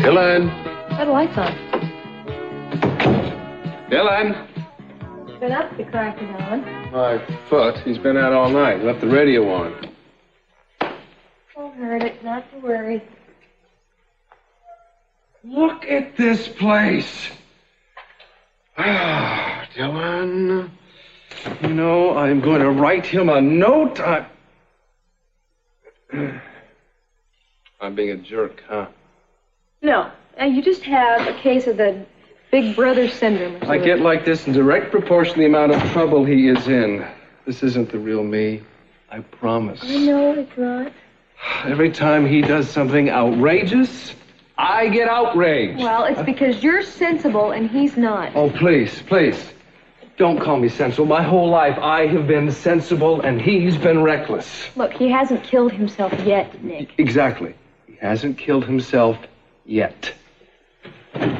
Dylan. Why the lights on? Dylan. Been up the crack of dawn. My foot. He's been out all night. Left the radio on. I heard it. Not to worry. Look at this place. Ah, Dylan. You know, I'm going to write him a note. I'm being a jerk, huh? No. You just have a case of the Big Brother syndrome or something. I get like this in direct proportion to the amount of trouble he is in. This isn't the real me. I promise. I know it's not. Every time he does something outrageous, I get outraged. Well, it's because you're sensible and he's not. Oh, please, please. Don't call me sensible. My whole life I have been sensible and he's been reckless. Look, he hasn't killed himself yet, Nick. Exactly. He hasn't killed himself yet. Hey,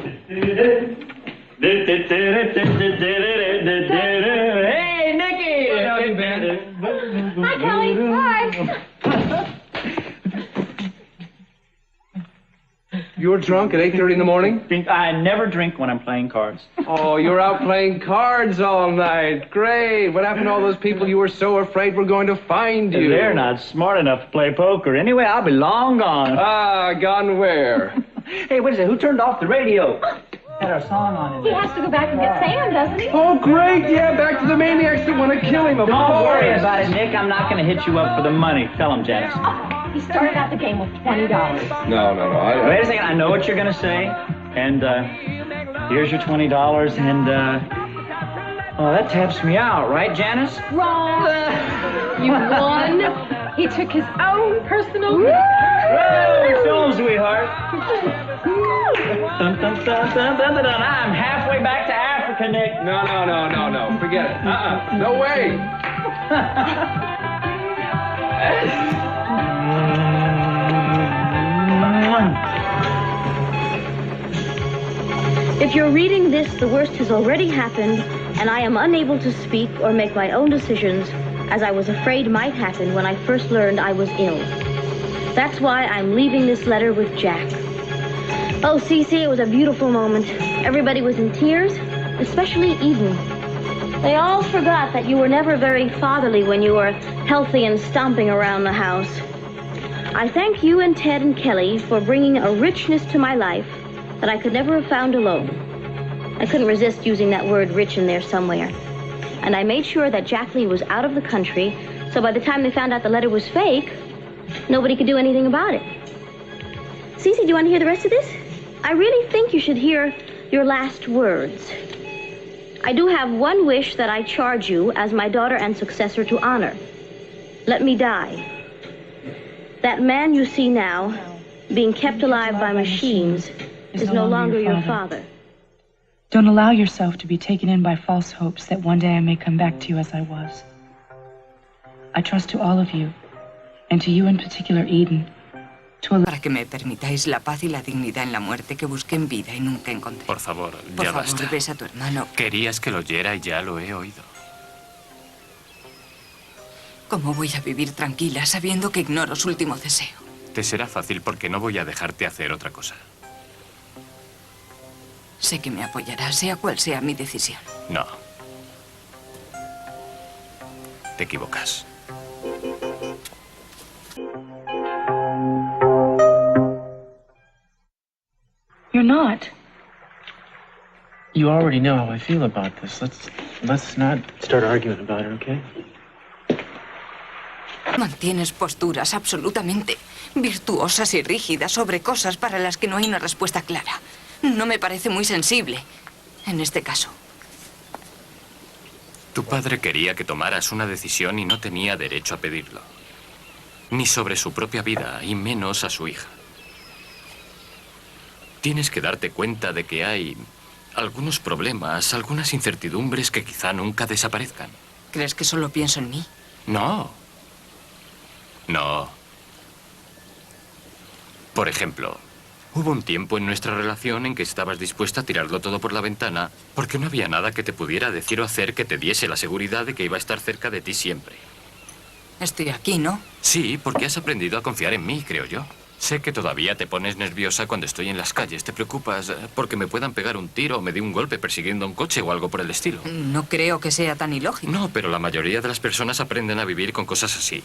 Nicky! Howdy, Ben. Hi, Kelly. Hi. You were drunk at 8:30 in the morning? I never drink when I'm playing cards. Oh, you were out playing cards all night. Great. What happened to all those people you were so afraid were going to find you? They're not smart enough to play poker. Anyway, I'll be long gone. Ah, gone where? Hey, what is it? Who turned off the radio? Had our song on He it. has to go back and get Sam, doesn't he? Oh, great. Yeah, back to the maniacs that want to kill him, of Don't course. worry about it, Nick. I'm not going to hit you up for the money. Tell him, Janice. He started out the game with $20. No. Wait a second. I know what you're going to say. And here's your $20. And, well, that taps me out, right, Janice? Wrong. You won. He took his own personal... Whoa, film, sweetheart. Dun, dun, dun, dun, dun, dun, dun. I'm halfway back to Africa, Nick. No. Forget it. No way. If you're reading this, the worst has already happened, and I am unable to speak or make my own decisions, as I was afraid might happen when I first learned I was ill. That's why I'm leaving this letter with Jack. Oh, Cece, it was a beautiful moment. Everybody was in tears, especially Eden. They all forgot that you were never very fatherly when you were healthy and stomping around the house. I thank you and Ted and Kelly for bringing a richness to my life that I could never have found alone. I couldn't resist using that word rich in there somewhere. And I made sure that Jack Lee was out of the country, so by the time they found out the letter was fake, nobody could do anything about it. Cece, do you want to hear the rest of this? I really think you should hear your last words. I do have one wish that I charge you as my daughter and successor to honor. Let me die. That man you see now, being kept alive by machines, is no longer your father. Don't allow yourself to be taken in by false hopes that one day I may come back to you as I was. I trust to all of you, and to you in particular, Eden, para que me permitáis la paz y la dignidad en la muerte que busqué en vida y nunca encontré. Por favor, Por ya favor, basta. besa a tu hermano. Querías que lo oyera y ya lo he oído. ¿Cómo voy a vivir tranquila sabiendo que ignoro su último deseo? Te será fácil porque no voy a dejarte hacer otra cosa. Sé que me apoyarás, sea cual sea mi decisión. No. Te equivocas. You're not. You already know how I feel about this. Let's not start arguing about it, okay? Mantienes posturas absolutamente virtuosas y rígidas sobre cosas para las que no hay una respuesta clara. No me parece muy sensible en este caso. Tu padre quería que tomaras una decisión y no tenía derecho a pedirlo. Ni sobre su propia vida, y menos a su hija. Tienes que darte cuenta de que hay algunos problemas, algunas incertidumbres que quizá nunca desaparezcan. ¿Crees que solo pienso en mí? No. No. Por ejemplo, hubo un tiempo en nuestra relación en que estabas dispuesta a tirarlo todo por la ventana porque no había nada que te pudiera decir o hacer que te diese la seguridad de que iba a estar cerca de ti siempre. Estoy aquí, ¿no? Sí, porque has aprendido a confiar en mí, creo yo. Sé que todavía te pones nerviosa cuando estoy en las calles. Te preocupas porque me puedan pegar un tiro o me dé un golpe persiguiendo un coche o algo por el estilo. No creo que sea tan ilógico. No, pero la mayoría de las personas aprenden a vivir con cosas así.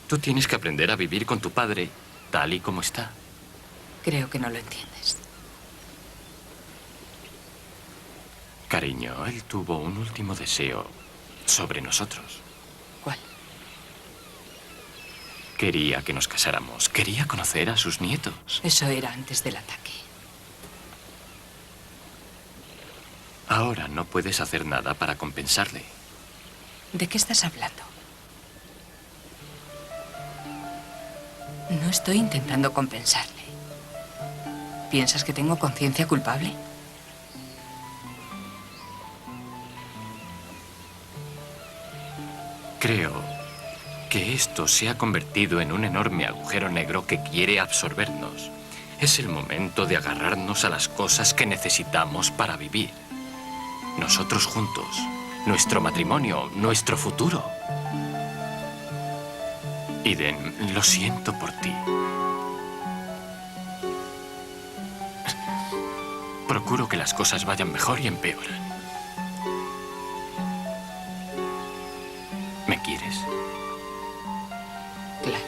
Tú tienes que aprender a vivir con tu padre tal y como está. Creo que no lo entiendes. Cariño, él tuvo un último deseo sobre nosotros. ¿Cuál? Quería que nos casáramos. Quería conocer a sus nietos. Eso era antes del ataque. Ahora no puedes hacer nada para compensarle. ¿De qué estás hablando? No estoy intentando compensarle. ¿Piensas que tengo conciencia culpable? Creo que esto se ha convertido en un enorme agujero negro que quiere absorbernos. Es el momento de agarrarnos a las cosas que necesitamos para vivir. Nosotros juntos, nuestro matrimonio, nuestro futuro. Eden, lo siento por ti. Procuro que las cosas vayan mejor y empeoran. ¿Me quieres? Claro.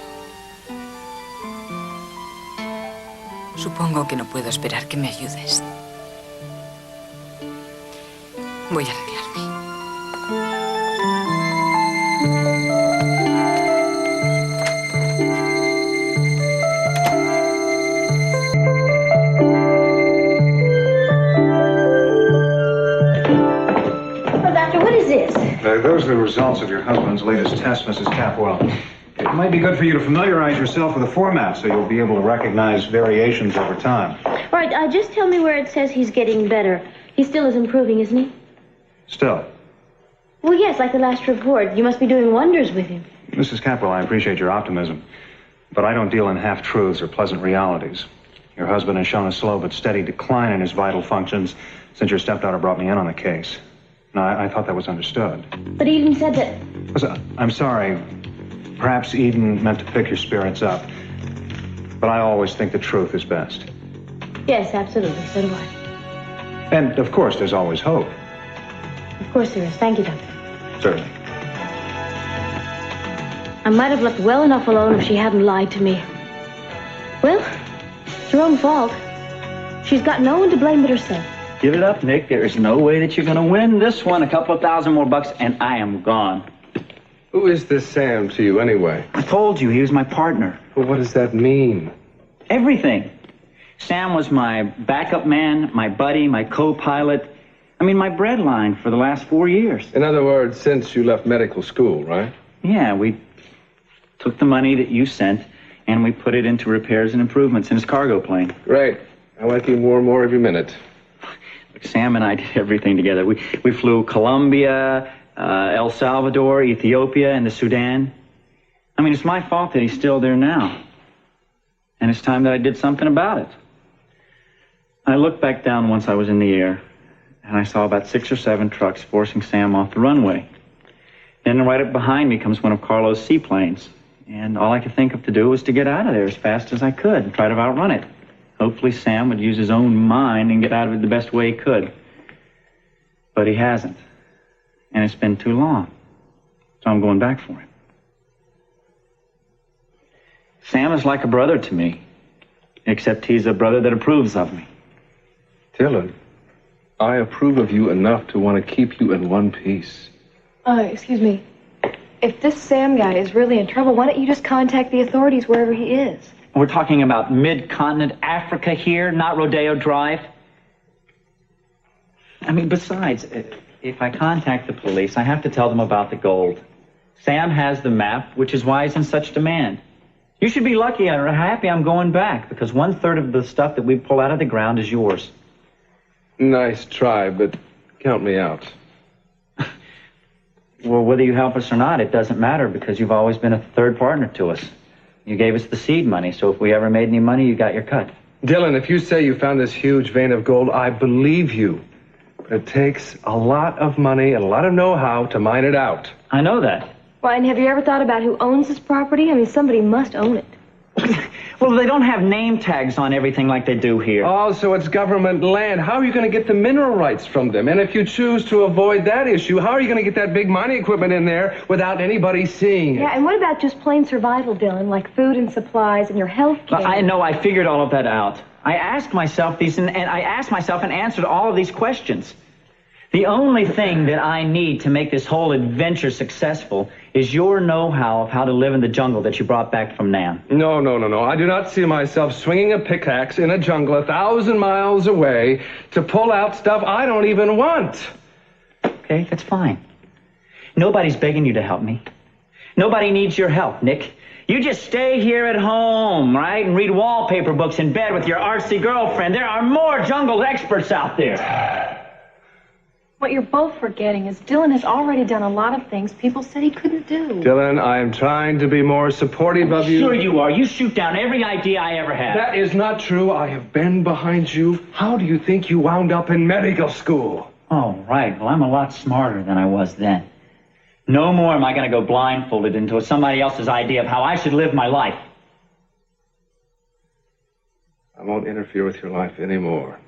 Supongo que no puedo esperar que me ayudes. Voy a arreglarme. Those are the results of your husband's latest test, Mrs. Capwell. It might be good for you to familiarize yourself with the format so you'll be able to recognize variations over time. All right, just tell me where it says he's getting better. He still is improving, isn't he? Still. Well, yes, like the last report. You must be doing wonders with him. Mrs. Capwell, I appreciate your optimism, but I don't deal in half-truths or pleasant realities. Your husband has shown a slow but steady decline in his vital functions since your stepdaughter brought me in on the case. No, I thought that was understood. But Eden said that... Listen, I'm sorry. Perhaps Eden meant to pick your spirits up. But I always think the truth is best. Yes, absolutely. So do I. And, of course, there's always hope. Of course there is. Thank you, Doctor. Certainly. I might have left well enough alone if she hadn't lied to me. Well, it's her own fault. She's got no one to blame but herself. Give it up, Nick. There is no way that you're going to win this one. A couple of $1,000 more bucks, and I am gone. Who is this Sam to you, anyway? I told you, he was my partner. Well, what does that mean? Everything. Sam was my backup man, my buddy, my co-pilot. I mean, my breadline for the last 4 years. In other words, since you left medical school, right? Yeah, we took the money that you sent, and we put it into repairs and improvements in his cargo plane. Great. I like you more and more every minute. Sam and I did everything together. We flew Colombia, El Salvador, Ethiopia, and the Sudan. I mean, it's my fault that he's still there now. And it's time that I did something about it. I looked back down once I was in the air, and I saw about 6 or 7 trucks forcing Sam off the runway. Then right up behind me comes one of Carlo's seaplanes. And all I could think of to do was to get out of there as fast as I could and try to outrun it. Hopefully Sam would use his own mind and get out of it the best way he could. But he hasn't. And it's been too long. So I'm going back for him. Sam is like a brother to me, except he's a brother that approves of me. Dylan, I approve of you enough to want to keep you in one piece. Excuse me. If this Sam guy is really in trouble, why don't you just contact the authorities wherever he is? We're talking about mid-continent Africa here, not Rodeo Drive. I mean, besides, if I contact the police, I have to tell them about the gold. Sam has the map, which is why he's in such demand. You should be lucky or happy I'm going back, because 1/3 of the stuff that we pull out of the ground is yours. Nice try, but count me out. Well, whether you help us or not, it doesn't matter, because you've always been a third partner to us. You gave us the seed money, so if we ever made any money, you got your cut. Dylan, if you say you found this huge vein of gold, I believe you. But it takes a lot of money and a lot of know-how to mine it out. I know that. Why, and have you ever thought about who owns this property? I mean, somebody must own it. Well, they don't have name tags on everything like they do here. Oh, so it's government land. How are you going to get the mineral rights from them? And if you choose to avoid that issue, how are you going to get that big mining equipment in there without anybody seeing it? Yeah, and what about just plain survival, Dylan, like food and supplies and your health care? I know, I figured all of that out. I asked myself and answered all of these questions. The only thing that I need to make this whole adventure successful is your know-how of how to live in the jungle that you brought back from Nam. No. I do not see myself swinging a pickaxe in a jungle 1,000 miles away to pull out stuff I don't even want. Okay, that's fine. Nobody's begging you to help me. Nobody needs your help, Nick. You just stay here at home, right, and read wallpaper books in bed with your artsy girlfriend. There are more jungle experts out there. What you're both forgetting is Dylan has already done a lot of things people said he couldn't do. Dylan, I am trying to be more supportive of you. Sure you are. You shoot down every idea I ever had. That is not true. I have been behind you. How do you think you wound up in medical school? Oh, right. Well, I'm a lot smarter than I was then. No more am I going to go blindfolded into somebody else's idea of how I should live my life. I won't interfere with your life anymore.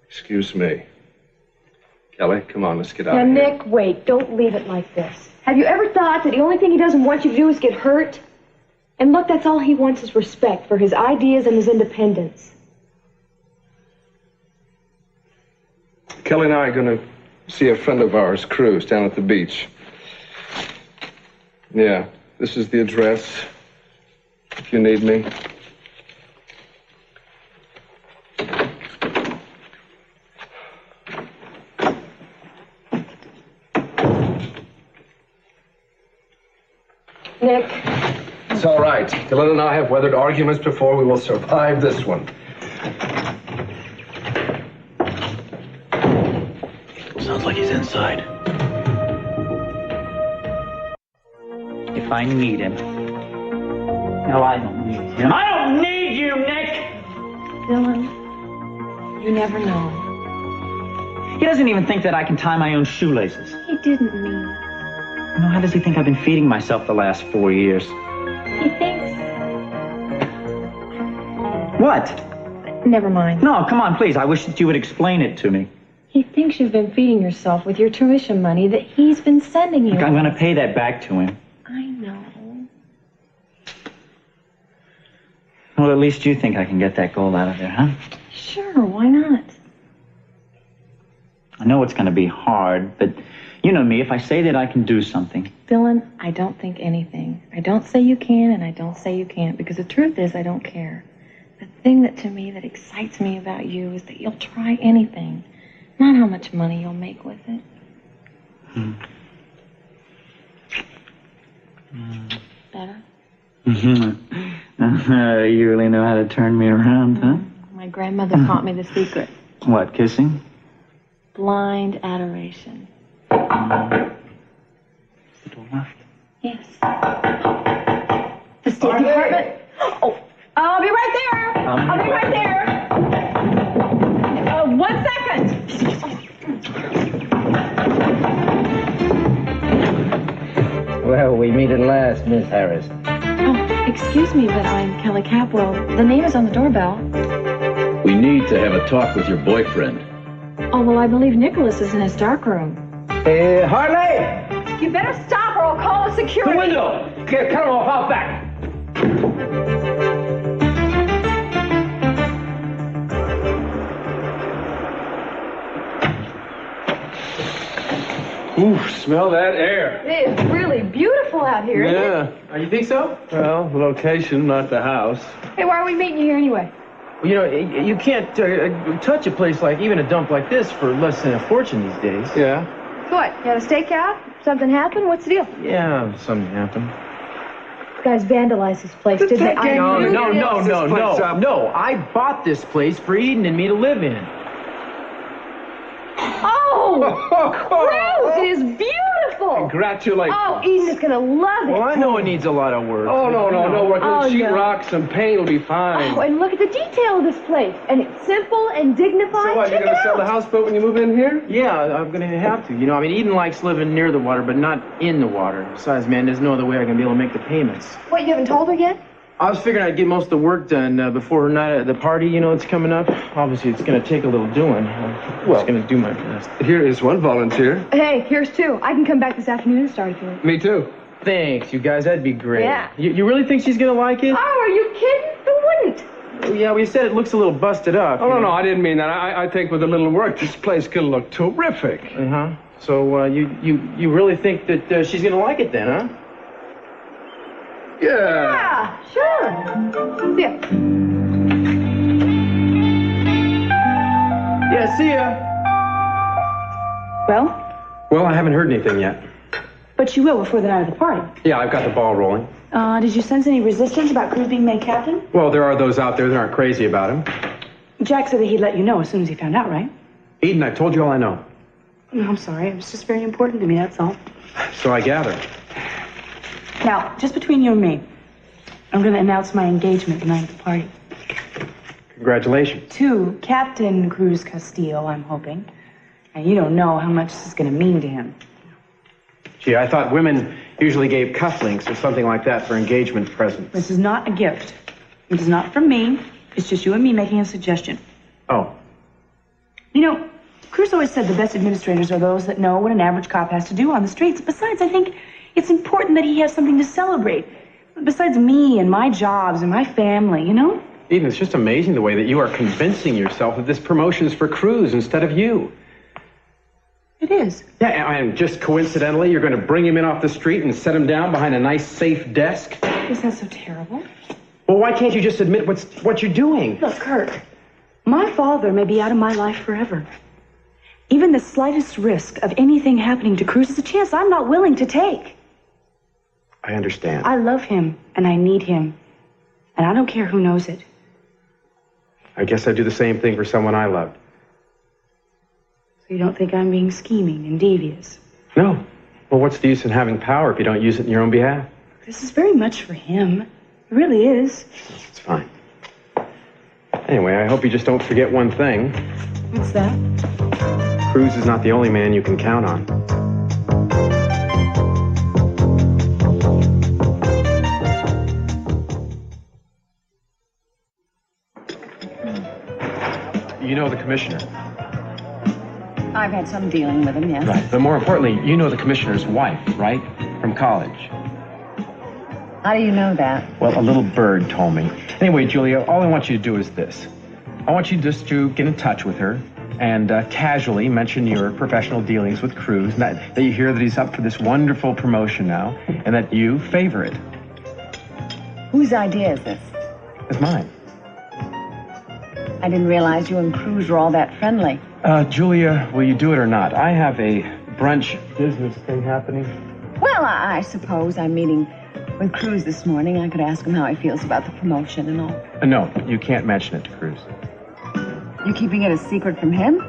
Excuse me. Kelly, come on, let's get out of here. Now, Nick, wait. Don't leave it like this. Have you ever thought that the only thing he doesn't want you to do is get hurt? And look, that's all he wants is respect for his ideas and his independence. Kelly and I are going to see a friend of ours, Cruz, down at the beach. Yeah, this is the address, if you need me. Nick. It's all right. Dylan and I have weathered arguments before. We will survive this one. Sounds like he's inside. If I need him. No, I don't need him. I don't need you, Nick! Dylan, you never know. He doesn't even think that I can tie my own shoelaces. He didn't mean. You know, how does he think I've been feeding myself the last 4 years? He thinks. What? Never mind. No, come on, please. I wish that you would explain it to me. He thinks you've been feeding yourself with your tuition money that he's been sending you. Look, I'm going to pay that back to him. I know. Well, at least you think I can get that gold out of there, huh? Sure, why not? I know it's going to be hard, but you know me. If I say that I can do something. Dylan, I don't think anything. I don't say you can, and I don't say you can't, because the truth is I don't care. The thing that excites me about you is that you'll try anything, not how much money you'll make with it. Better? You really know how to turn me around, huh? My grandmother taught me the secret. What, kissing? Blind adoration. The door left. Yes. The State Department. Oh, I'll be right there. I'll be right there. 1 second. Well, we meet at last, Miss Harris. Oh, excuse me, but I'm Kelly Capwell. The name is on the doorbell. We need to have a talk with your boyfriend. Oh, well, I believe Nicholas is in his darkroom. Hey, Harley! You better stop or I'll call the security. The window! Cut him off out back! Ooh, smell that air. It is really beautiful out here, isn't it? Oh, you think so? Well, the location, not the house. Hey, why are we meeting you here anyway? Well, you know, you can't touch a place like, even a dump like this for less than a fortune these days. Yeah. What, you had a stakeout? Something happened? What's the deal? Yeah, something happened. You guys vandalized this place, didn't they? No, I bought this place for Eden and me to live in. Oh! Cruz, it is beautiful! Congratulations. Oh, Eden is gonna love it. Well, I know it needs a lot of work. Oh, no. We're Oh, going to no. sheetrock, some paint will be fine. Oh, and look at the detail of this place. And it's simple and dignified. So what, you're Check going it to sell the out. houseboat when you move in here? Yeah, I'm gonna have to. You know, I mean, Eden likes living near the water, but not in the water. Besides, man, there's no other way I'm gonna be able to make the payments. What, you haven't told her yet? I was figuring I'd get most of the work done before her night at the party, you know, it's coming up. Obviously, it's going to take a little doing. I'm just going to do my best. Here is one volunteer. Hey, here's two. I can come back this afternoon and start it. Me too. Thanks, you guys. That'd be great. Yeah. You really think she's going to like it? Oh, are you kidding? Who wouldn't? Yeah, we said it looks a little busted up. Oh, no, I didn't mean that. I think with a little work, this place could look terrific. Uh-huh. So, you really think that she's going to like it then, huh? Yeah. Yeah, sure. See ya. Yeah, see ya. Well, Well, I haven't heard anything yet. but you will before the night of the party. Yeah, I've got the ball rolling. Did you sense any resistance about Cruz being made captain? Well, there are those out there that aren't crazy about him. Jack said that he'd let you know as soon as he found out, right? Eden, I told you all I know. No, I'm sorry. It was just very important to me, that's all. So I gather. Now, just between you and me, I'm going to announce my engagement the night of the party. Congratulations. To Captain Cruz Castillo, I'm hoping. And you don't know how much this is going to mean to him. Gee, I thought women usually gave cufflinks or something like that for engagement presents. This is not a gift. It is not from me. It's just you and me making a suggestion. Oh. You know, Cruz always said the best administrators are those that know what an average cop has to do on the streets. Besides, I think it's important that he has something to celebrate. Besides me and my jobs and my family, you know? Eden, it's just amazing the way that you are convincing yourself that this promotion is for Cruz instead of you. It is. Yeah, and just coincidentally, you're going to bring him in off the street and set him down behind a nice, safe desk? Is that so terrible? Well, why can't you just admit what you're doing? Look, Kirk, my father may be out of my life forever. Even the slightest risk of anything happening to Cruz is a chance I'm not willing to take. I understand. I love him, and I need him. And I don't care who knows it. I guess I'd do the same thing for someone I loved. So you don't think I'm being scheming and devious? No. Well, what's the use in having power if you don't use it in your own behalf? This is very much for him. It really is. It's fine. Anyway, I hope you just don't forget one thing. What's that? Cruz is not the only man you can count on. You know the commissioner. I've had some dealing with him, yes. Right. But more importantly, you know the commissioner's wife, right? From college. How do you know that? Well, a little bird told me. Anyway, Julia, all I want you to do is this. I want you just to get in touch with her and casually mention your professional dealings with Cruz, and that you hear that he's up for this wonderful promotion now, and that you favor it. Whose idea is this? It's mine. I didn't realize you and Cruz were all that friendly. Julia, will you do it or not? I have a brunch business thing happening. Well, I suppose I'm meeting with Cruz this morning. I could ask him how he feels about the promotion and all. No, you can't mention it to Cruz. You keeping it a secret from him?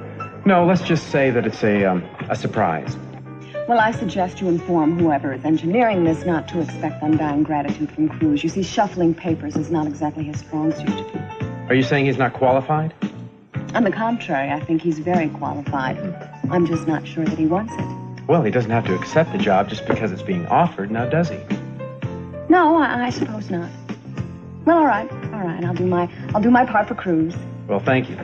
No, let's just say that it's a surprise. Well, I suggest you inform whoever is engineering this not to expect undying gratitude from Cruz. You see, shuffling papers is not exactly his strong suit. Are you saying he's not qualified? On the contrary, I think he's very qualified. I'm just not sure that he wants it. Well, he doesn't have to accept the job just because it's being offered, now does he? No, I suppose not. Well, all right. I'll do my part for Cruz. Well, thank you.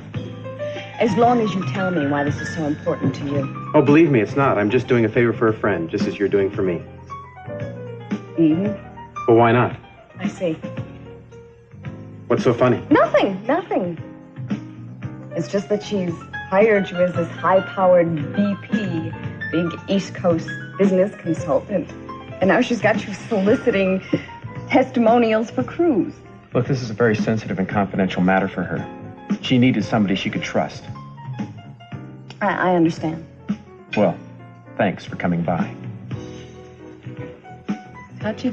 As long as you tell me why this is so important to you. Oh, believe me, it's not. I'm just doing a favor for a friend, just as you're doing for me. Eden? Well, why not? I see. What's so funny? Nothing. It's just that she's hired you as this high-powered VP, big East Coast business consultant. And now she's got you soliciting testimonials for Cruz. Look, this is a very sensitive and confidential matter for her. She needed somebody she could trust. I understand. Well, thanks for coming by. Touchy.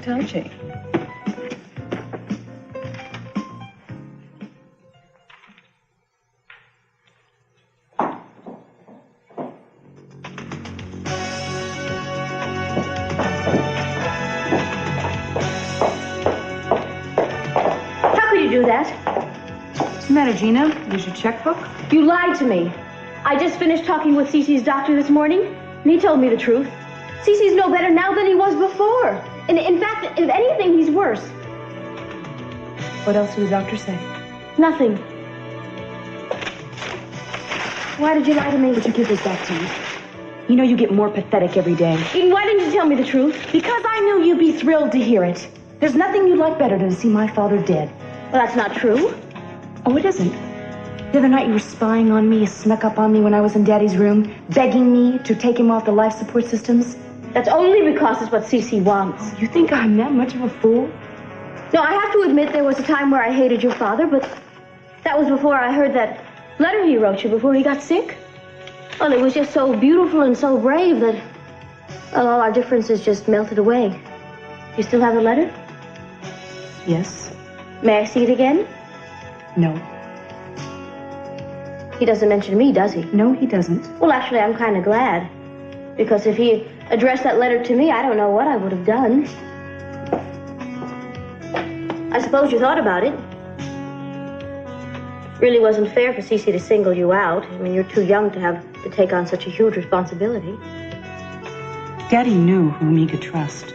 Do that? What's the matter, Gina? Use your checkbook? You lied to me. I just finished talking with Cece's doctor this morning, and he told me the truth. Cece's no better now than he was before. And in fact, if anything, he's worse. What else did the doctor say? Nothing. Why did you lie to me? Would you give this back to me? You know you get more pathetic every day. Eden, why didn't you tell me the truth? Because I knew you'd be thrilled to hear it. There's nothing you'd like better than to see my father dead. Well, that's not true. Oh, it isn't. The other night you were spying on me, you snuck up on me when I was in Daddy's room, begging me to take him off the life support systems. That's only because it's what Cece wants. Oh, you think I'm that much of a fool? No, I have to admit there was a time where I hated your father, but that was before I heard that letter he wrote you before he got sick. Well, it was just so beautiful and so brave that, well, all our differences just melted away. You still have the letter? Yes. May I see it again? No. He doesn't mention me, does he? No, he doesn't. Well, actually, I'm kind of glad. Because if he addressed that letter to me, I don't know what I would have done. I suppose you thought about it. Really wasn't fair for Cece to single you out. I mean, you're too young to take on such a huge responsibility. Daddy knew whom he could trust.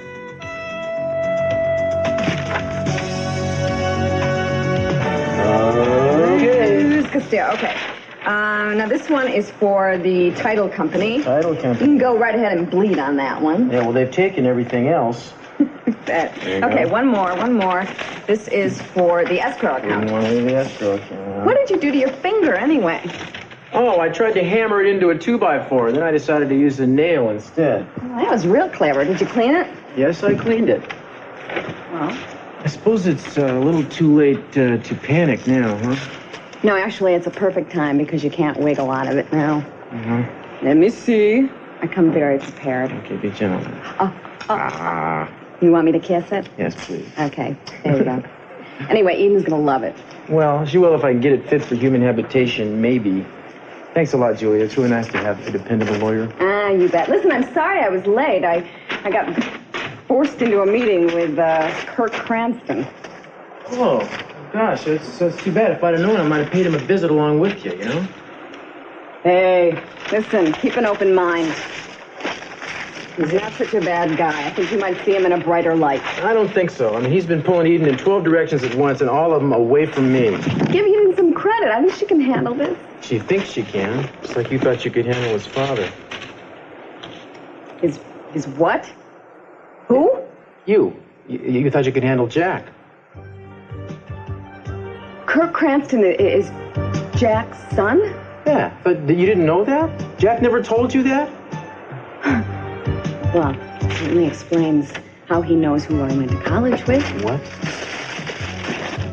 Okay. Now this one is for the title company. Title You company. can go right ahead and bleed on that one. Yeah, well, they've taken everything else. Okay, one more. This is for the escrow account. Didn't want to leave the escrow account. What did you do to your finger anyway? Oh, I tried to hammer it into a 2x4, then I decided to use a nail instead. Well, that was real clever. Did you clean it? Yes, I cleaned it. Well, I suppose it's a little too late to panic now, huh? no, actually, it's a perfect time because you can't wiggle out of it now. Mm-hmm. Let me see. I come very prepared. Okay, be gentle. You want me to kiss it? Yes, please. Okay, there you go. Anyway, Eden's gonna love it. Well, she will if I can get it fit for human habitation, maybe. Thanks a lot, Julia. It's really nice to have a dependable lawyer. Ah, you bet. Listen, I'm sorry I was late. I got forced into a meeting with Kirk Cranston. Oh, gosh, that's too bad. If I'd have known, I might have paid him a visit along with you, you know? Hey, listen, keep an open mind. He's not such a bad guy. I think you might see him in a brighter light. I don't think so. I mean, he's been pulling Eden in 12 directions at once, and all of them away from me. Give Eden some credit. I think she can handle this. She thinks she can. Just like you thought you could handle his father. His what? Who? You thought you could handle Jack. Kirk Cranston is Jack's son? Yeah, but you didn't know that? Jack never told you that? Well, it certainly explains how he knows who I went to college with. What?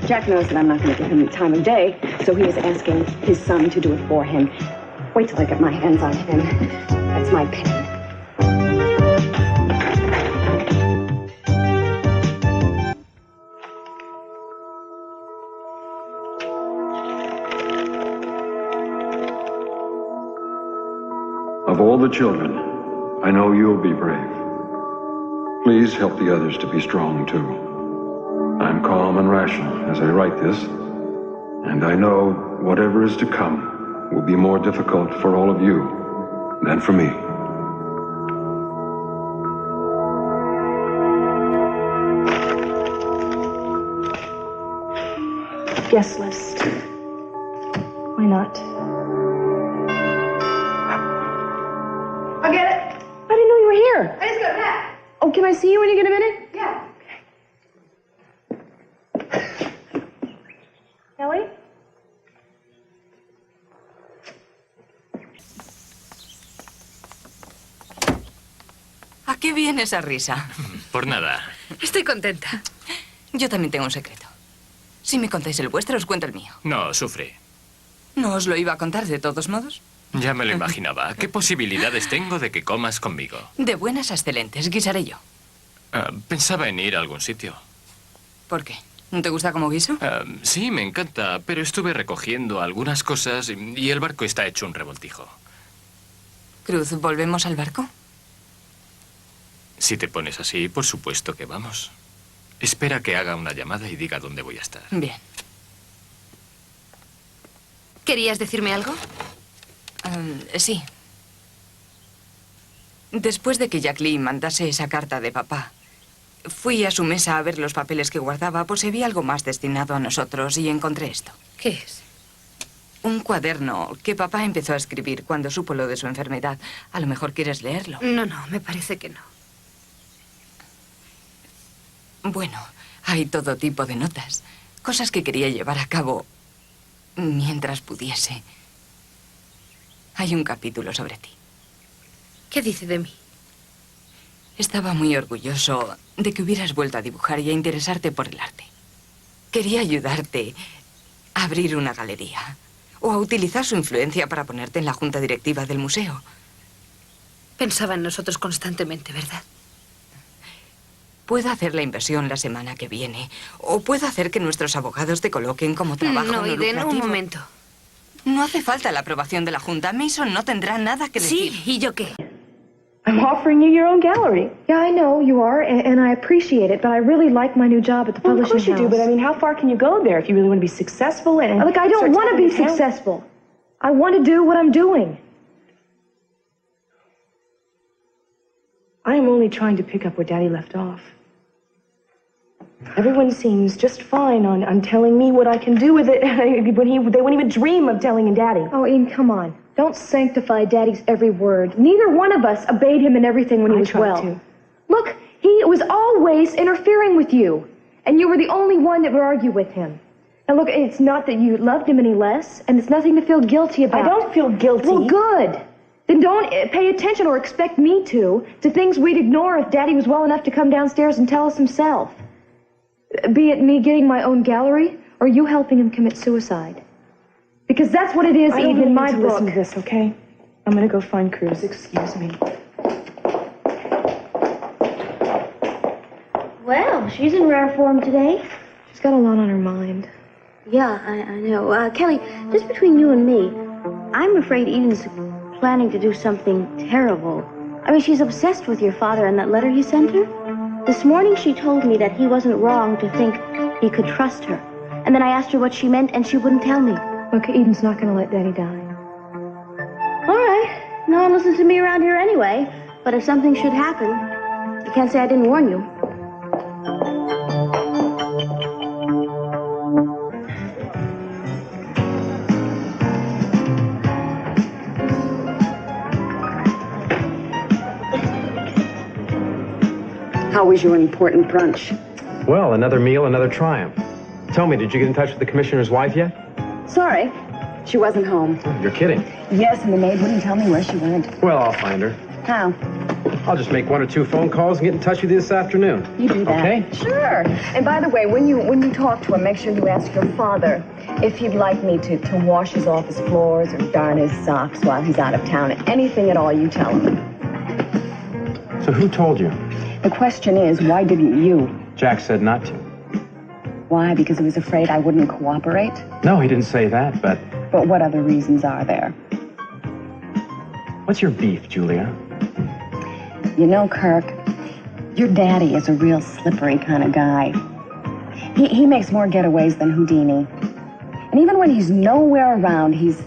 Jack knows that I'm not going to give him the time of day, so he is asking his son to do it for him. Wait till I get my hands on him. That's my pen. Of all the children, I know you'll be brave. Please help the others to be strong, too. I'm calm and rational as I write this, and I know whatever is to come will be more difficult for all of you than for me. Guest list. Why not? I'll get it. I didn't know you were here. I just got back. Oh, can I see you when you get a minute? Yeah. Kelly? ¿A qué viene esa risa? Por nada. Estoy contenta. Yo también tengo un secreto. Si me contáis el vuestro, os cuento el mío. No, sufre. ¿No os lo iba a contar de todos modos? Ya me lo imaginaba. ¿Qué posibilidades tengo de que comas conmigo? De buenas a excelentes, guisaré yo. Pensaba en ir a algún sitio. ¿Por qué? ¿No te gusta como guiso? Sí, me encanta, pero estuve recogiendo algunas cosas y el barco está hecho un revoltijo. Cruz, ¿volvemos al barco? Si te pones así, por supuesto que vamos. Espera que haga una llamada y diga dónde voy a estar. Bien. ¿Querías decirme algo? Sí. Después de que Jacqueline mandase esa carta de papá, Fui a su mesa a ver los papeles que guardaba por si había algo más destinado a nosotros y encontré esto. ¿Qué es? Un cuaderno que papá empezó a escribir cuando supo lo de su enfermedad. A lo mejor quieres leerlo. No, me parece que no. Bueno, hay todo tipo de notas. Cosas que quería llevar a cabo mientras pudiese. Hay un capítulo sobre ti. ¿Qué dice de mí? Estaba muy orgulloso de que hubieras vuelto a dibujar y a interesarte por el arte. Quería ayudarte a abrir una galería o a utilizar su influencia para ponerte en la junta directiva del museo. Pensaba en nosotros constantemente, ¿verdad? Puedo hacer la inversión la semana que viene o puedo hacer que nuestros abogados te coloquen como trabajo No, Eden, un momento. No hace falta la aprobación de la junta. Mason no tendrá nada que decir. Sí, ¿y yo qué? I'm offering you your own gallery. Yeah, I know you are, and I appreciate it, but I really like my new job at the publishing house. Of course you do, but I mean, how far can you go there if you really want to be successful and Look, I don't want to be successful. I want to do what I'm doing. I am only trying to pick up where Daddy left off. Everyone seems just fine on telling me what I can do with it when they wouldn't even dream of telling Daddy. Oh, Eden, come on. Don't sanctify Daddy's every word. Neither one of us obeyed him in everything when he was well. To. Look, he was always interfering with you, and you were the only one that would argue with him. Now, look, it's not that you loved him any less, and it's nothing to feel guilty about. I don't feel guilty. Well, good. Then don't pay attention or expect me to things we'd ignore if Daddy was well enough to come downstairs and tell us himself. Be it me getting my own gallery, or you helping him commit suicide. Because that's what it is, Eden, in my book. Listen to this, okay? I'm gonna go find Cruz. Excuse me. Well, she's in rare form today. She's got a lot on her mind. Yeah, I know. Kelly, just between you and me, I'm afraid Eden's planning to do something terrible. I mean, she's obsessed with your father and that letter you sent her. This morning she told me that he wasn't wrong to think he could trust her. And then I asked her what she meant, and she wouldn't tell me. Look, Eden's not going to let Daddy die. All right. No one listens to me around here anyway. But if something should happen, you can't say I didn't warn you. How was your important brunch? Well, another meal, another triumph. Tell me, did you get in touch with the commissioner's wife yet? Sorry, she wasn't home. Oh, you're kidding. Yes, and the maid wouldn't tell me where she went. Well, I'll find her. How? I'll just make 1 or 2 phone calls and get in touch with you this afternoon. You do that? Okay? Sure. And by the way, when you talk to him, make sure you ask your father if he'd like me to wash his office floors or darn his socks while he's out of town. Anything at all, you tell him. So who told you? The question is, why didn't you? Jack said not to. Why? Because he was afraid I wouldn't cooperate? No, he didn't say that, but... But what other reasons are there? What's your beef, Julia? You know, Kirk, your daddy is a real slippery kind of guy. He makes more getaways than Houdini. And even when he's nowhere around, he's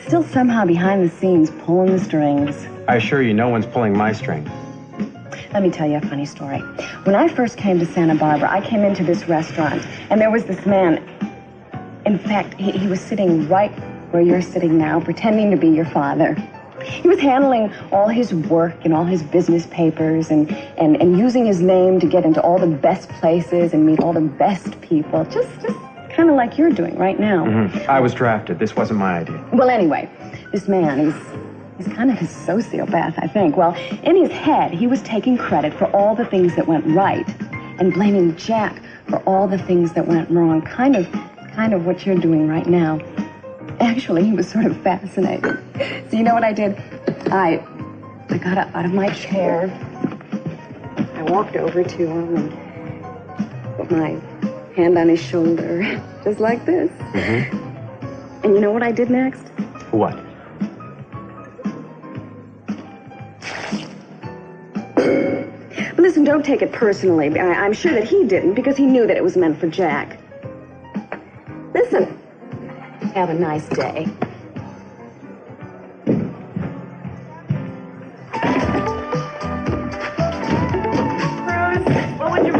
still somehow behind the scenes pulling the strings. I assure you, no one's pulling my string. Let me tell you a funny story. When I first came to Santa Barbara, I came into this restaurant, and there was this man. In fact, he was sitting right where you're sitting now, pretending to be your father. He was handling all his work and all his business papers and using his name to get into all the best places and meet all the best people, just kind of like you're doing right now. Mm-hmm. I was drafted. This wasn't my idea. Well, anyway, this man, he's kind of a sociopath, I think. Well, in his head, he was taking credit for all the things that went right and blaming Jack for all the things that went wrong. Kind of what you're doing right now. Actually, he was sort of fascinated. So you know what I did? I got up out of my chair. I walked over to him and put my hand on his shoulder, just like this. Mm-hmm. And you know what I did next? What? Listen, don't take it personally. I'm sure that he didn't, because he knew that it was meant for Jack. Listen, have a nice day. Cruz, what would you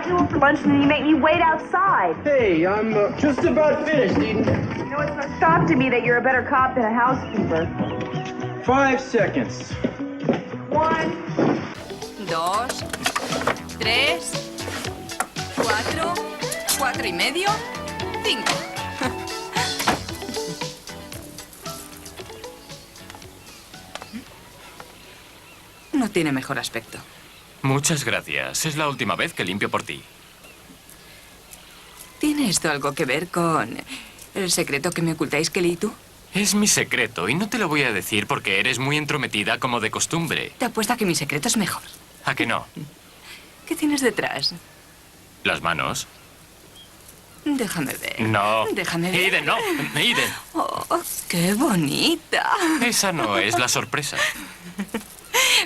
to him for lunch and then you make me wait outside. Hey, I'm just about finished, Eden. You know, it's no shock to me that you're a better cop than a housekeeper. 5 seconds. 1, 2, 3, 4, 4 y medio, 5. No tiene mejor aspecto. Muchas gracias. Es la última vez que limpio por ti. ¿Tiene esto algo que ver con el secreto que me ocultáis, Kelly y tú? Es mi secreto y no te lo voy a decir porque eres muy entrometida como de costumbre. Te apuesto a que mi secreto es mejor. ¿A que no? ¿Qué tienes detrás? ¿Las manos? Déjame ver. No. Déjame ver. Eden, no. Eden. Oh, qué bonita. Esa no es la sorpresa.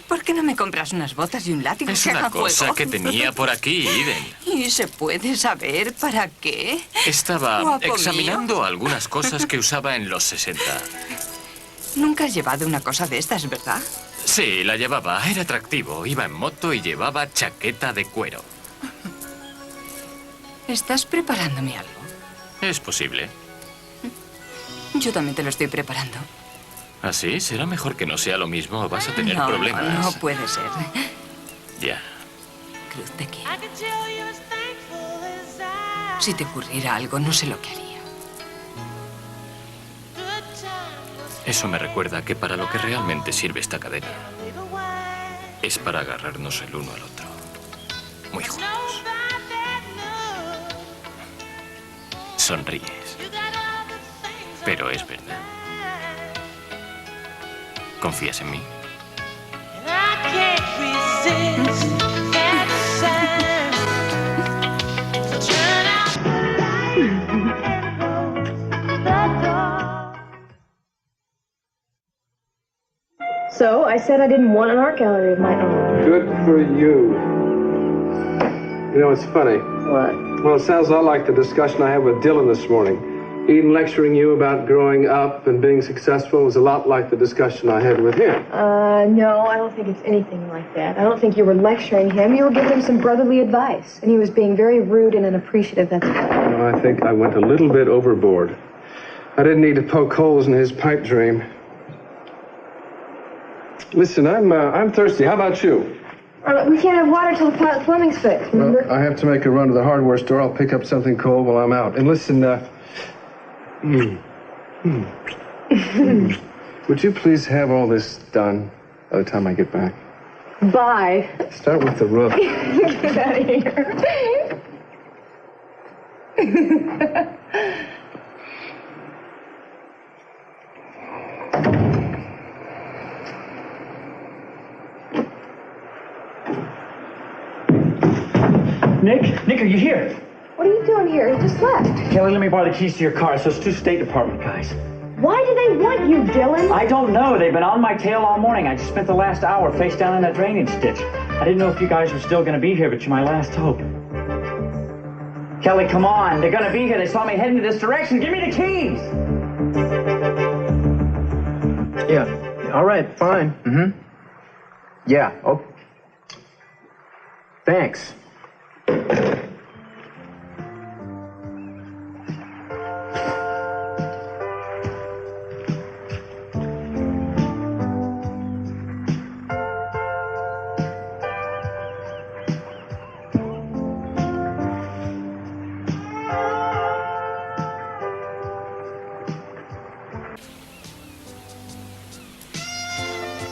¿Por qué no me compras unas botas y un látigo? Es que una haga cosa juego? que tenía por aquí, Eden. ¿Y se puede saber para qué? Estaba Guapo examinando mío. algunas cosas que usaba en los 60. Nunca has llevado una cosa de estas, ¿verdad? Sí, la llevaba. Era atractivo. Iba en moto y llevaba chaqueta de cuero. ¿Estás preparándome algo? Es posible. Yo también te lo estoy preparando. ¿Así? ¿Será mejor que no sea lo mismo o vas a tener No, problemas? no puede ser. Ya. Cruz, te quiero. Si te ocurriera algo, no sé lo que haría. Eso me recuerda que para lo que realmente sirve esta cadena es para agarrarnos el uno al otro. Muy juntos. Sonríes. Pero es verdad. ¿Confías en mí? So, I said I didn't want an art gallery of my own. Good for you. You know, it's funny. What? Well, it sounds a lot like the discussion I had with Dylan this morning. Eden lecturing you about growing up and being successful was a lot like the discussion I had with him. No, I don't think it's anything like that. I don't think you were lecturing him. You were giving him some brotherly advice. And he was being very rude and unappreciative, that's all. Well, I think I went a little bit overboard. I didn't need to poke holes in his pipe dream. Listen, I'm thirsty. How about you? We can't have water till the plumbing's fixed, remember? Well, I have to make a run to the hardware store. I'll pick up something cold while I'm out. And listen, would you please have all this done by the time I get back? Bye. Start with the roof. Get out of here. Nick, are you here? What are you doing here? You just left. Kelly, let me borrow the keys to your car. It's those two State Department guys. Why do they want you, Dylan? I don't know. They've been on my tail all morning. I just spent the last hour face down in that drainage ditch. I didn't know if you guys were still going to be here, but you're my last hope. Kelly, come on. They're going to be here. They saw me heading in this direction. Give me the keys. Yeah. All right, fine. Mm-hmm. Yeah. Oh. Thanks.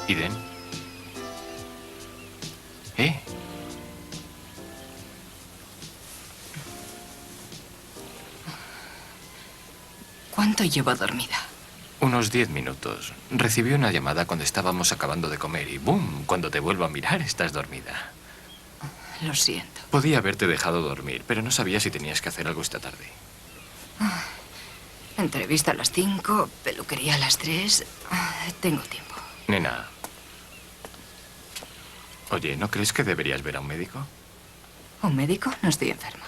Eden. ¿Cuánto llevo dormida? Unos 10 minutos. Recibí una llamada cuando estábamos acabando de comer y ¡boom! Cuando te vuelvo a mirar, estás dormida. Lo siento. Podía haberte dejado dormir, pero no sabía si tenías que hacer algo esta tarde. Entrevista a las 5, peluquería a las 3. Tengo tiempo. Nena. Oye, ¿no crees que deberías ver a un médico? ¿A un médico? No estoy enferma.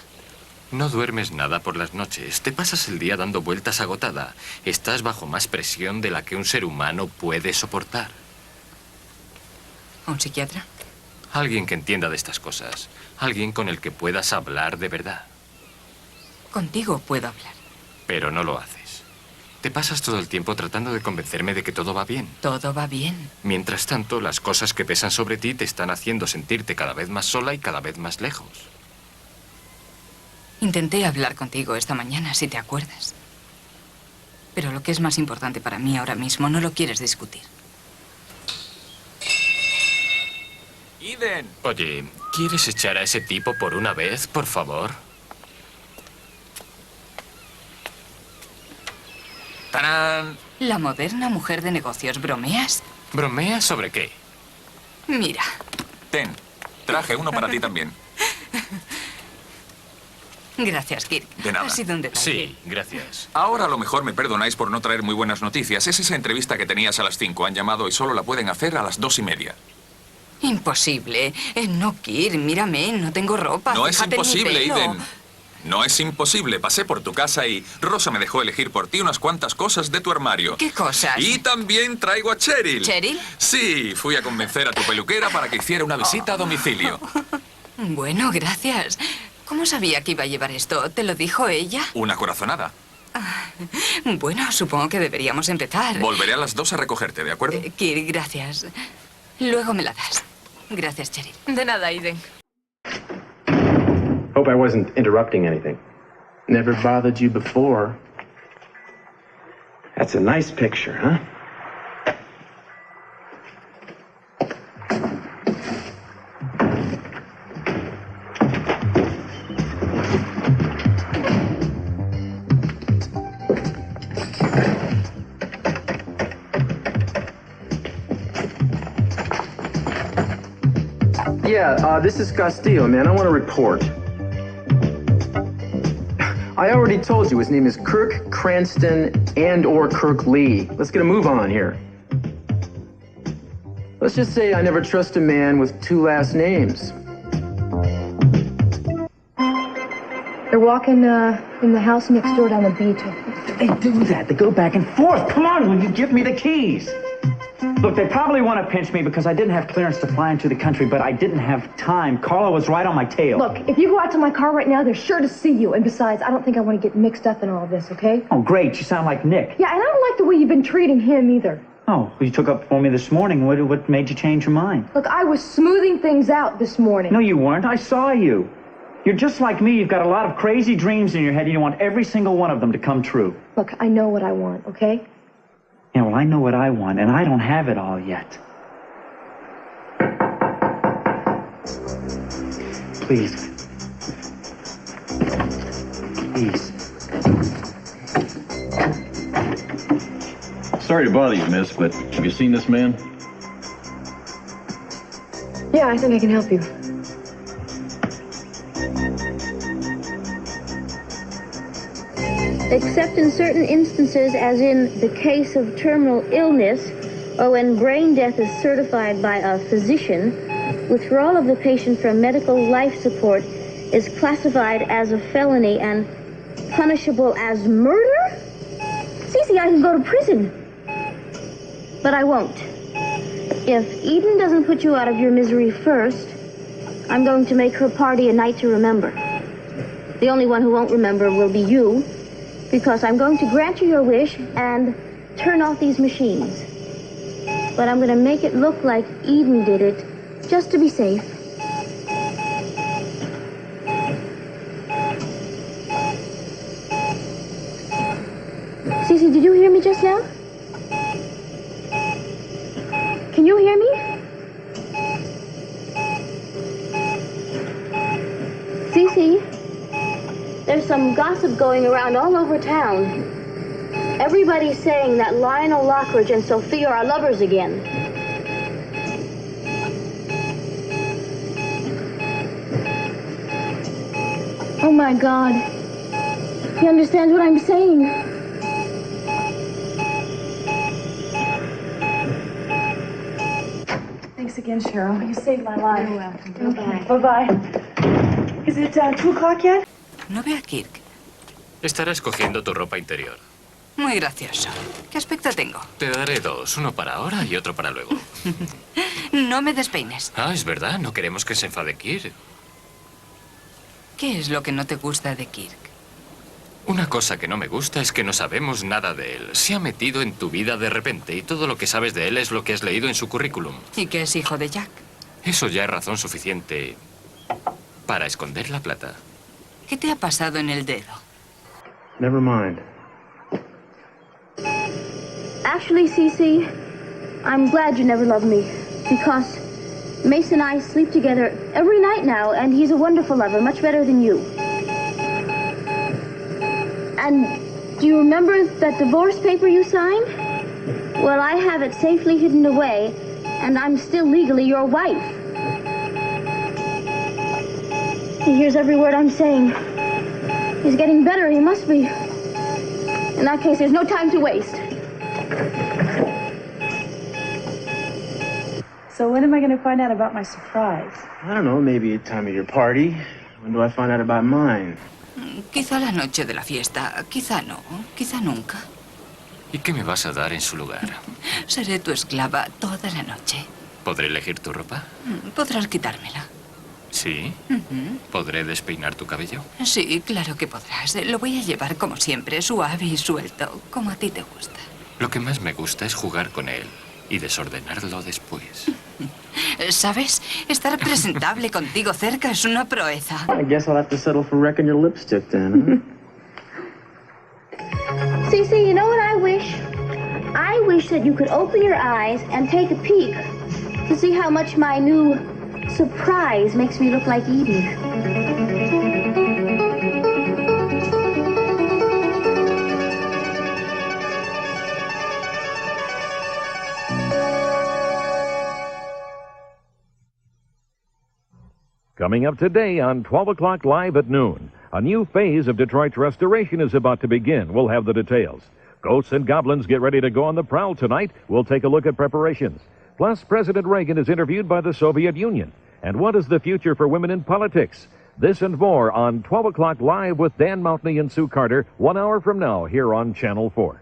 No duermes nada por las noches. Te pasas el día dando vueltas agotada. Estás bajo más presión de la que un ser humano puede soportar. ¿A un psiquiatra? Alguien que entienda de estas cosas. Alguien con el que puedas hablar de verdad. Contigo puedo hablar. Pero no lo haces. Te pasas todo el tiempo tratando de convencerme de que todo va bien. Todo va bien. Mientras tanto, las cosas que pesan sobre ti te están haciendo sentirte cada vez más sola y cada vez más lejos. Intenté hablar contigo esta mañana, si te acuerdas. Pero lo que es más importante para mí ahora mismo no lo quieres discutir. Eden. Oye, ¿quieres echar a ese tipo por una vez, por favor? ¡Tarán! La moderna mujer de negocios, ¿bromeas? ¿Bromeas sobre qué? Mira. Ten, traje uno para ti también. Gracias, Kirk. De nada. Ha sido un detalle. Sí, gracias. Ahora a lo mejor me perdonáis por no traer muy buenas noticias. Es esa entrevista que tenías a las 5. Han llamado y solo la pueden hacer a las 2:30. Imposible. No, Kirk, mírame, no tengo ropa. No es Fíjate en mi imposible, pelo. Eden. No es imposible. Pasé por tu casa y Rosa me dejó elegir por ti unas cuantas cosas de tu armario. ¿Qué cosas? Y también traigo a Cheryl. ¿Cheryl? Sí, fui a convencer a tu peluquera para que hiciera una visita a domicilio. Bueno, gracias. ¿Cómo sabía que iba a llevar esto? ¿Te lo dijo ella? Una corazonada. Bueno, supongo que deberíamos empezar. Volveré a las 2 a recogerte, ¿de acuerdo? Kirk, gracias. Luego me la das. Gracias, Cheryl. De nada, Eden. Hope I wasn't interrupting anything. Never bothered you before. That's a nice picture, huh? Yeah, this is Castillo, man. I want to report. I already told you his name is Kirk Cranston and/or Kirk Lee. Let's get a move on here. Let's just say I never trust a man with 2 last names. They're walking in the house next door down the beach. They do that. They go back and forth. Come on, will you give me the keys? Look, they probably want to pinch me because I didn't have clearance to fly into the country, but I didn't have time. Carla was right on my tail. Look, if you go out to my car right now, they're sure to see you. And besides, I don't think I want to get mixed up in all of this, okay? Oh, great. You sound like Nick. Yeah, and I don't like the way you've been treating him either. Oh, well, you took up for me this morning. What made you change your mind? Look, I was smoothing things out this morning. No, you weren't. I saw you. You're just like me. You've got a lot of crazy dreams in your head, and you want every single one of them to come true. Look, I know what I want, okay? Yeah, well, I know what I want, and I don't have it all yet. Please. Please. Sorry to bother you, miss, but have you seen this man? Yeah, I think I can help you. Except in certain instances, as in the case of terminal illness, or when brain death is certified by a physician, withdrawal of the patient from medical life support is classified as a felony and punishable as murder? Cece, I can go to prison. But I won't. If Eden doesn't put you out of your misery first, I'm going to make her party a night to remember. The only one who won't remember will be you, because I'm going to grant you your wish and turn off these machines. But I'm going to make it look like Eden did it, just to be safe. Cece, did you hear me just now? Can you hear me? Cece? There's some gossip going around all over town. Everybody's saying that Lionel Lockridge and Sophia are lovers again. Oh my God. He understands what I'm saying. Thanks again, Cheryl. You saved my life. You're welcome. Bye-bye. Bye-bye. Is it 2 o'clock yet? No ve a Kirk. Estará escogiendo tu ropa interior. Muy gracioso. ¿Qué aspecto tengo? Te daré 2, uno para ahora y otro para luego. No me despeines. Ah, es verdad, no queremos que se enfade Kirk. ¿Qué es lo que no te gusta de Kirk? Una cosa que no me gusta es que no sabemos nada de él. Se ha metido en tu vida de repente y todo lo que sabes de él es lo que has leído en su currículum. ¿Y que es hijo de Jack? Eso ya es razón suficiente para esconder la plata. ¿Qué te ha pasado en el dedo? Never mind. Actually, Cece, I'm glad you never loved me, because Mason and I sleep together every night now, and he's a wonderful lover, much better than you. And do you remember that divorce paper you signed? Well, I have it safely hidden away, and I'm still legally your wife. He hears every word I'm saying. He's getting better, he must be. In that case, there's no time to waste. So when am I going to find out about my surprise? I don't know, maybe at the time of your party. When do I find out about mine? Quizá la noche de la fiesta, quizá no, quizá nunca. ¿Y qué me vas a dar en su lugar? Seré tu esclava toda la noche. ¿Podré elegir tu ropa? Podrás quitármela. ¿Sí? ¿Podré despeinar tu cabello? Sí, claro que podrás. Lo voy a llevar como siempre, suave y suelto, como a ti te gusta. Lo que más me gusta es jugar con él y desordenarlo después. ¿Sabes? Estar presentable contigo cerca es una proeza. I guess I'll have to settle for wrecking your lipstick then, huh? Cece, you know what I wish? I wish that you could open your eyes and take a peek to see how much my new surprise makes me look like Eden. Coming up today on 12 o'clock live at noon, a new phase of Detroit's restoration is about to begin. We'll have the details. Ghosts and goblins get ready to go on the prowl tonight. We'll take a look at preparations. Plus, President Reagan is interviewed by the Soviet Union. And what is the future for women in politics? This and more on 12 o'clock live with Dan Mountney and Sue Carter, 1 hour from now here on Channel 4.